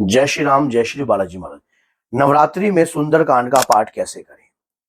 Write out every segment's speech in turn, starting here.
जय श्री राम, जय श्री बालाजी महाराज। नवरात्रि में सुंदरकांड का पाठ कैसे करें?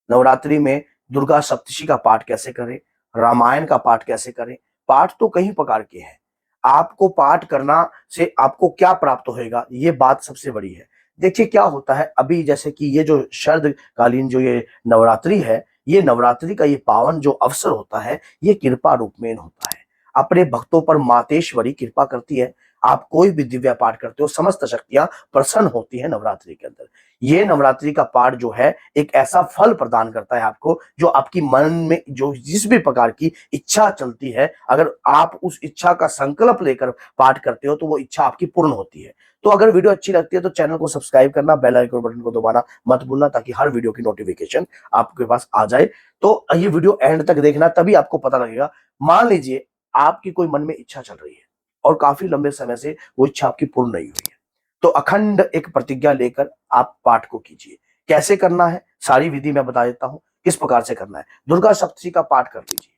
नवरात्रि में दुर्गा सप्तशती का पाठ कैसे करें? रामायण का पाठ कैसे करें? पाठ तो कई प्रकार के हैं। आपको पाठ करना से आपको क्या प्राप्त होएगा, ये बात सबसे बड़ी है। देखिए क्या होता है, अभी जैसे कि ये जो शरदकालीन जो ये नवरात्रि है, ये नवरात्रि का ये पावन जो अवसर होता है, ये कृपा रूप में होता है। अपने भक्तों पर मातेश्वरी कृपा करती है। आप कोई भी दिव्य पाठ करते हो, समस्त शक्तियां प्रसन्न होती है नवरात्रि के अंदर। ये नवरात्रि का पाठ जो है एक ऐसा फल प्रदान करता है आपको, जो आपकी मन में जो जिस भी प्रकार की इच्छा चलती है, अगर आप उस इच्छा का संकल्प लेकर पाठ करते हो तो वो इच्छा आपकी पूर्ण होती है। तो अगर वीडियो अच्छी लगती है तो चैनल को सब्सक्राइब करना, बेल आइकन बटन को दबाना मत भूलना, ताकि हर वीडियो की नोटिफिकेशन आपके पास आ जाए। तो ये वीडियो एंड तक देखना, तभी आपको पता लगेगा। मान लीजिए आपकी कोई मन में इच्छा चल रही है और काफी लंबे समय से वो इच्छा आपकी पूर्ण नहीं हुई है, तो अखंड एक प्रतिज्ञा लेकर आप पाठ को कीजिए। कैसे करना है, सारी विधि मैं बता देता हूं, किस प्रकार से करना है। दुर्गा सप्तशती का पाठ कर लीजिए।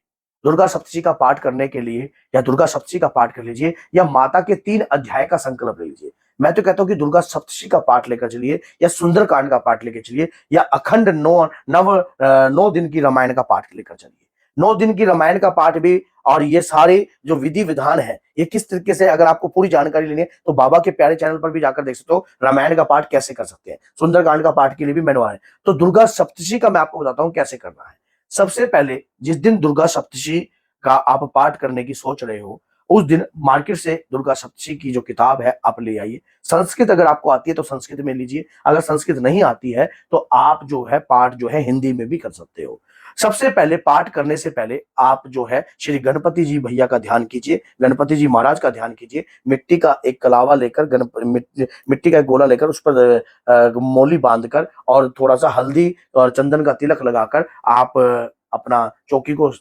दुर्गा सप्तशती का पाठ करने के लिए या दुर्गा सप्तशती का पाठ कर लीजिए, या माता के 3 अध्याय का संकल्प ले लीजिए। मैं तो कहता हूं कि दुर्गा सप्तशती का पाठ लेकर चलिए, या सुंदरकांड का पाठ लेकर चलिए, या अखंड 9 दिन की रामायण का पाठ लेकर चलिए। 9 दिन की रामायण का पाठ भी, और ये सारे जो विधि विधान है, ये किस तरीके से, अगर आपको पूरी जानकारी लेनी है तो बाबा के प्यारे चैनल पर भी जाकर देख सकते हो, रामायण का पाठ कैसे कर सकते हैं। सुंदरकांड का पाठ के लिए भी मैंने है। तो दुर्गा सप्तशती का मैं आपको बताता हूं कैसे करना है। सबसे पहले जिस दिन दुर्गा सप्तशती का आप पाठ करने की सोच रहे हो, उस दिन मार्केट से दुर्गा सप्तशती की जो किताब है आप ले आइए। संस्कृत अगर आपको आती है तो संस्कृत में लीजिए, अगर संस्कृत नहीं आती है तो आप जो है पाठ जो है हिंदी में भी कर सकते हो। सबसे पहले पाठ करने से पहले आप जो है श्री गणपति जी भैया का ध्यान कीजिए, गणपति जी महाराज का ध्यान कीजिए। मिट्टी का एक कलावा लेकर, मिट्टी का एक गोला लेकर, उस पर मोली बांधकर और थोड़ा सा हल्दी और चंदन का तिलक लगाकर आप अपना चौकी को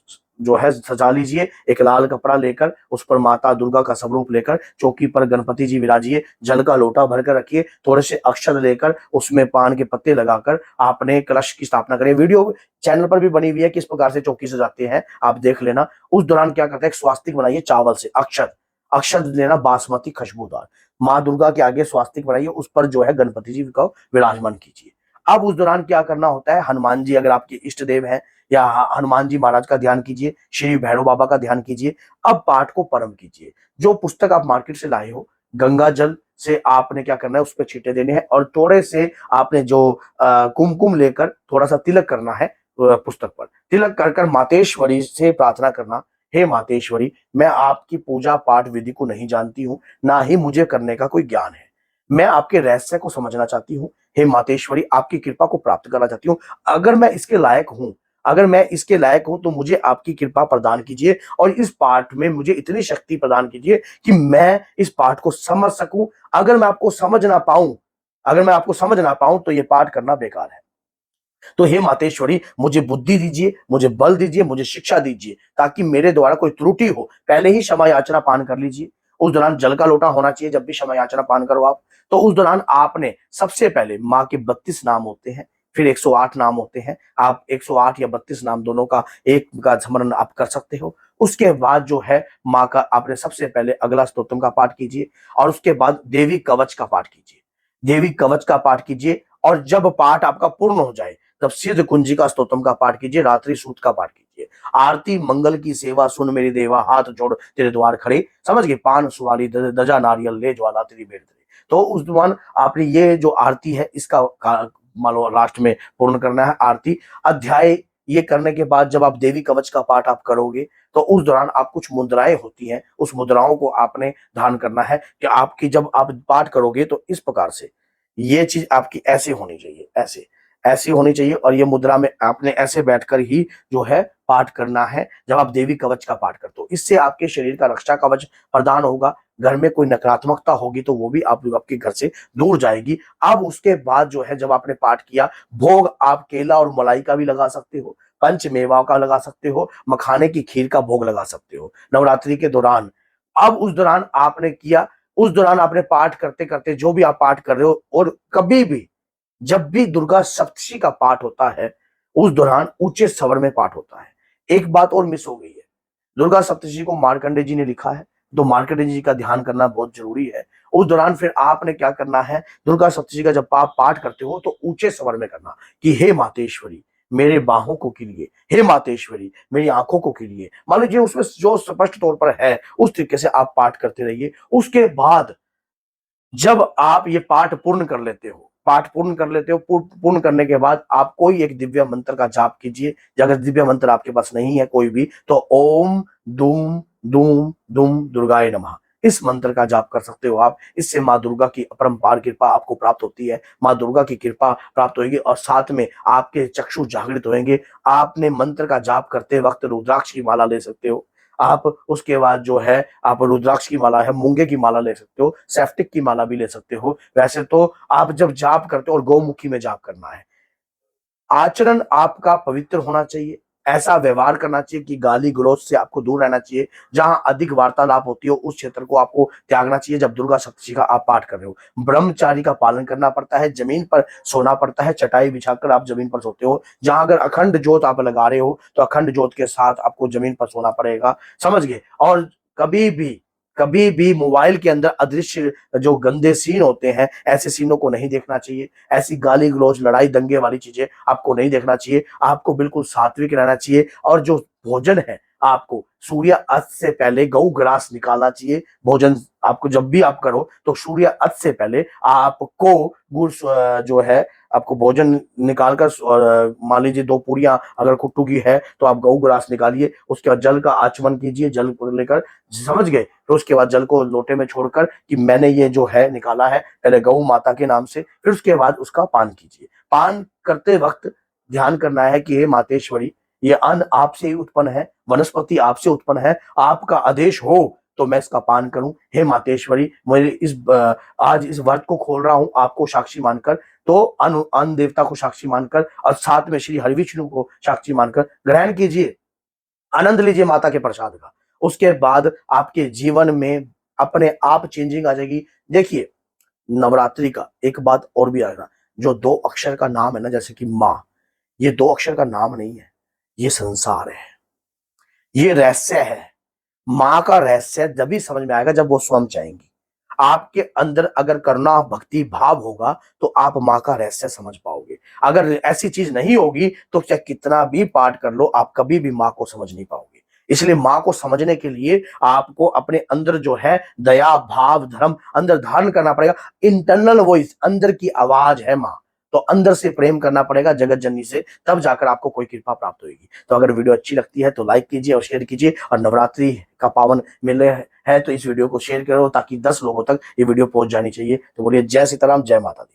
जो है सजा लीजिए। एक लाल कपड़ा लेकर उस पर माता दुर्गा का स्वरूप लेकर चौकी पर गणपति जी विराजिए। जल का लोटा भरकर रखिए, थोड़े से अक्षत लेकर उसमें पान के पत्ते लगाकर आपने कलश की स्थापना करें। वीडियो चैनल पर भी बनी हुई है किस प्रकार से चौकी सजाते हैं, आप देख लेना। उस दौरान क्या करते हैं, स्वास्तिक बनाइए चावल से, अक्षत अक्षत लेना बासमती खुशबूदार। माँ दुर्गा के आगे स्वास्तिक बनाइए, उस पर जो है गणपति जी को विराजमान कीजिए। अब उस दौरान क्या करना होता है, हनुमान जी अगर आपके इष्ट देव हैं, या हनुमान जी महाराज का ध्यान कीजिए, श्री भैरव बाबा का ध्यान कीजिए। अब पाठ को परम कीजिए। जो पुस्तक आप मार्केट से लाए हो, गंगा जल से आपने क्या करना है, उस पर छींटे देने हैं, और थोड़े से आपने जो कुमकुम लेकर थोड़ा सा तिलक करना है पुस्तक पर। तिलक कर कर मातेश्वरी से प्रार्थना करना, हे मातेश्वरी, मैं आपकी पूजा पाठ विधि को नहीं जानती हूँ, ना ही मुझे करने का कोई ज्ञान है। मैं आपके रहस्य को समझना चाहती हूँ। हे मातेश्वरी, आपकी कृपा को प्राप्त करना चाहती हूँ। अगर मैं इसके लायक हूँ, अगर मैं इसके लायक हूं तो मुझे आपकी कृपा प्रदान कीजिए, और इस पाठ में मुझे इतनी शक्ति प्रदान कीजिए कि मैं इस पाठ को समझ सकूं। अगर मैं आपको समझ ना पाऊं, अगर मैं आपको समझ ना पाऊं तो ये पाठ करना बेकार है। तो हे मातेश्वरी, मुझे बुद्धि दीजिए, मुझे बल दीजिए, मुझे शिक्षा दीजिए, ताकि मेरे द्वारा कोई त्रुटि हो। पहले ही क्षमा याचना पान कर लीजिए। उस दौरान जल का लोटा होना चाहिए जब भी क्षमा याचना पान करो आप। तो उस दौरान आपने सबसे पहले माँ के 32 नाम होते हैं, फिर 108 नाम होते हैं। आप 108 या 32 नाम दोनों का एक का स्मरण आप कर सकते हो। उसके बाद जो है माँ का आपने सबसे पहले अगला स्तोत्रम का पाठ कीजिए, और उसके बाद देवी कवच का पाठ कीजिए। देवी कवच का पाठ कीजिए, और जब पाठ आपका पूर्ण हो जाए तब सिद्ध कुंजिका स्तोत्रम का पाठ कीजिए, रात्रि सूत का पाठ कीजिए। आरती मंगल की सेवा सुन मेरी देवा, हाथ जोड़ तेरे द्वार खड़े, समझ गए, पान सुवाली दजा नारियल ले, ज्वाला तेरी भेंट दे। तो उस दौरान आपने ये जो आरती है इसका मान लो लास्ट में पूर्ण करना है आरती अध्याय। ये करने के बाद जब आप देवी कवच का पाठ आप करोगे, तो उस दौरान आप कुछ मुद्राएं होती हैं, उस मुद्राओं को आपने धारण करना है कि आपकी जब आप पाठ करोगे तो इस प्रकार से ये चीज आपकी ऐसे होनी चाहिए, ऐसे ऐसी होनी चाहिए, और ये मुद्रा में आपने ऐसे बैठकर ही जो है पाठ करना है जब आप देवी कवच का पाठ करते हो। इससे आपके शरीर का रक्षा कवच प्रदान होगा। घर में कोई नकारात्मकता होगी तो वो भी आपके घर से दूर जाएगी। अब उसके बाद जो है जब आपने पाठ किया, भोग आप केला और मलाई का भी लगा सकते हो, पंच मेवाओं का लगा सकते हो, मखाने की खीर का भोग लगा सकते हो नवरात्रि के दौरान। अब उस दौरान आपने किया, उस दौरान आपने पाठ करते करते जो भी आप पाठ कर रहे हो, और कभी भी जब भी दुर्गा सप्तशती का पाठ होता है उस दौरान ऊंचे स्वर में पाठ होता है। एक बात और मिस हो गई है, दुर्गा सप्तशती को मार्कंडे जी ने लिखा है, तो मार्कंडे जी का ध्यान करना बहुत जरूरी है। उस दौरान फिर आपने क्या करना है, दुर्गा सप्तशी का जब आप पाठ करते हो तो ऊंचे स्वर में करना कि हे मातेश्वरी मेरे बाहों को कीजिए, हे मातेश्वरी मेरी आंखों को कीजिए। मान लीजिए उसमें जो स्पष्ट तौर पर है उस तरीके से आप पाठ करते रहिए। उसके बाद जब आप ये पाठ पूर्ण कर लेते हो, पाठ पूर्ण कर लेते हो, पूर्ण करने के बाद आप कोई एक दिव्य मंत्र का जाप कीजिए। अगर दिव्य मंत्र आपके पास नहीं है कोई भी, तो ओम दूम दूम दुम दुर्गाय नमः इस मंत्र का जाप कर सकते हो आप। इससे माँ दुर्गा की अपरंपार कृपा आपको प्राप्त होती है, माँ दुर्गा की कृपा प्राप्त होगी और साथ में आपके चक्षु जागृत होंगे। आपने मंत्र का जाप करते वक्त रुद्राक्ष की माला ले सकते हो आप। उसके बाद जो है आप रुद्राक्ष की माला है, मूंगे की माला ले सकते हो, सेप्टिक की माला भी ले सकते हो। वैसे तो आप जब जाप करते हो और गौमुखी में जाप करना है, आचरण आपका पवित्र होना चाहिए। ऐसा व्यवहार करना चाहिए कि गाली गलौज से आपको दूर रहना चाहिए। जहां अधिक वार्तालाप होती हो उस क्षेत्र को आपको त्यागना चाहिए। जब दुर्गा सप्तशी का आप पाठ कर रहे हो, ब्रह्मचारी का पालन करना पड़ता है, जमीन पर सोना पड़ता है, चटाई बिछाकर आप जमीन पर सोते हो। जहां अगर अखंड ज्योत आप लगा रहे हो तो अखंड ज्योत के साथ आपको जमीन पर सोना पड़ेगा, समझ गए। और कभी भी कभी भी मोबाइल के अंदर अदृश्य जो गंदे सीन होते हैं, ऐसे सीनों को नहीं देखना चाहिए। ऐसी गाली गलौज लड़ाई दंगे वाली चीजें आपको नहीं देखना चाहिए। आपको बिल्कुल सात्विक रहना चाहिए। और जो भोजन है आपको सूर्य अस्त से पहले गौ ग्रास निकालना चाहिए। भोजन आपको जब भी आप करो तो सूर्य अस्त से पहले आपको गुड़ जो है आपको भोजन निकालकर मान लीजिए 2 पूरियां अगर कुट्टू की है तो आप गौ ग्रास निकालिए। उसके बाद जल का आचमन कीजिए, जल को लेकर, समझ गए। फिर उसके बाद जल को लोटे में छोड़कर कि मैंने ये जो है निकाला है पहले गौ माता के नाम से, फिर उसके बाद उसका पान कीजिए। पान करते वक्त ध्यान करना है कि हे मातेश्वरी ये अन्न आपसे ही उत्पन्न है, वनस्पति आपसे उत्पन्न है, आपका आदेश हो तो मैं इसका पान करूं। हे मातेश्वरी मेरे आज इस व्रत को खोल रहा हूं आपको साक्षी मानकर, तो अन्न देवता को साक्षी मानकर और साथ में श्री हरिविष्णु को साक्षी मानकर ग्रहण कीजिए, आनंद लीजिए माता के प्रसाद का। उसके बाद आपके जीवन में अपने आप चेंजिंग आ जाएगी। देखिए नवरात्रि का एक बात और भी आएगा, जो 2 अक्षर का नाम है ना, जैसे कि माँ, ये 2 अक्षर का नाम नहीं है, ये संसार है, ये रहस्य है। माँ का रहस्य जब समझ में आएगा जब वो स्वयं चाहेंगी। आपके अंदर अगर करुणा भक्ति भाव होगा तो आप माँ का रहस्य समझ पाओगे। अगर ऐसी चीज नहीं होगी तो चाहे कितना भी पाठ कर लो आप कभी भी माँ को समझ नहीं पाओगे। इसलिए माँ को समझने के लिए आपको अपने अंदर जो है दया भाव धर्म अंदर धारण करना पड़ेगा। इंटरनल वॉइस, अंदर की आवाज है माँ, तो अंदर से प्रेम करना पड़ेगा जगत जननी से, तब जाकर आपको कोई कृपा प्राप्त होगी। तो अगर वीडियो अच्छी लगती है तो लाइक कीजिए और शेयर कीजिए। और नवरात्रि का पावन मिले है तो इस वीडियो को शेयर करो ताकि 10 लोगों तक ये वीडियो पहुंच जानी चाहिए। तो बोलिए जय सीताराम, जय माता दी।